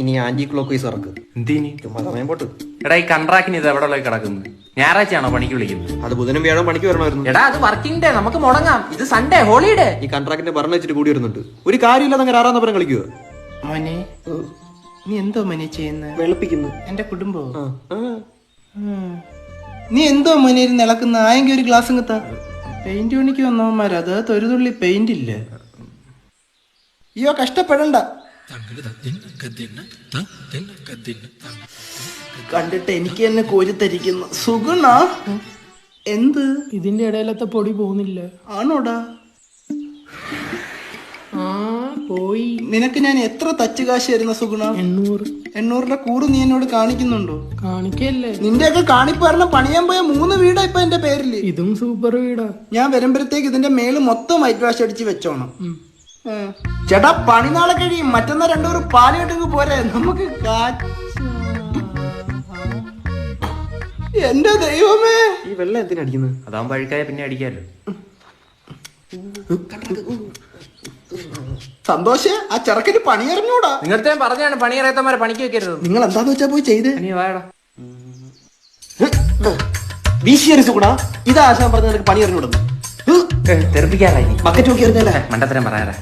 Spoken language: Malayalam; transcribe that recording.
ഇനി ആന്റി ക്ലോക്ക് വൈസ് ഇറക്ക്. എന്തിനി? ചുമ്മാ സമയം പോട്ട്. എടാ ഈ കൺട്രാക്ടിന് ഇത് എവിടെ കിടക്കുന്നത്? ഞായറാഴ്ചയാണോ പണിക്ക് വിളിക്കുന്നത്? അത് ബുധനും വ്യാഴം പണിക്ക് വരണമായിരുന്നു. എടാ അത് വർക്കിംഗ് ഡേ, നമുക്ക് മുടങ്ങാം. ഇത് സൺഡേ ഹോളിഡേ. ഈ കൺട്രാക്ടിന്റെ ഭരണം വെച്ചിട്ട് കൂടി വരുന്നുണ്ട്. ഒരു കാര്യമില്ലാതെ അങ്ങനെ ആറാം നമ്പരം കളിക്കുക. മോനെ നീ എന്തോ മോനെ ചെയ്യുന്ന? വെളുപ്പിക്കുന്നു എന്റെ കുടുംബം. നീ എന്തോ മോനെ ഇരുന്ന് ഇളക്കുന്ന? ആയെങ്കിൽ ഒരു ഗ്ലാസ് ഇങ്ങത്താ. പെയിന്റ് പണിക്ക് വന്നവന്മാർ അത് ഒരു തുള്ളി പെയിന്റ് ഇല്ല. അയ്യോ കഷ്ടപ്പെടണ്ട. കണ്ടിട്ട് എനിക്ക് തന്നെ കോരിത്തരിക്കുന്നു. സുഗുണ എന്ത് ഇതിന്റെ ഇടയിലത്തെ പൊടി പോകുന്നില്ല. ആണോടാ? ആ പോയി. നിനക്ക് ഞാൻ എത്ര തച്ച് കാശ് തരുന്ന സുഗുണ? 800 കൂറ് നീ എന്നോട് കാണിക്കുന്നുണ്ടോ? കാണിക്കല്ലേ. നിന്റെയൊക്കെ കാണിപ്പ് കാരണം പണിയാൻ പോയ 3 വീടാ ഇപ്പൊ എന്റെ പേരില്. ഇതും സൂപ്പർ വീടാ. ഞാൻ വരുമ്പോഴത്തേക്ക് ഇതിന്റെ മേല് മൊത്തം വൈറ്റ് വാഷ് അടിച്ച് വെച്ചോണം. ചേട്ടാ പണി നാളെ കഴിയും. മറ്റന്നാ 2 പാല് കെട്ടെങ്കിൽ പോരെ നമുക്ക്. എന്റെ ദൈവമേ, ഈ വെള്ളം എന്തിനാ അടിക്കുന്നത്? അതാവുമ്പോ അഴുക്കായ പിന്നെ അടിക്കാലോ. സന്തോഷ് ആ ചെറുക്കന് പണിയറിഞ്ഞൂടാ. നിങ്ങൾത്തെ പറഞ്ഞാണ് പണിയറിയാത്തമാരെ പണിക്ക് വെക്കരുത്. നിങ്ങൾ എന്താന്ന് വെച്ചാ പോയി ചെയ്ത്. നീ വായടാ. വീശിയറിച്ചു കൂടാ. ഇതാ ആശാൻ പറഞ്ഞ നിനക്ക് പണി അറിഞ്ഞൂടുന്നു. തെറിപ്പിക്കാറായി ബക്കറ്റ് നോക്കി എറിഞ്ഞാലേ മണ്ടത്തരം പറയാറാ.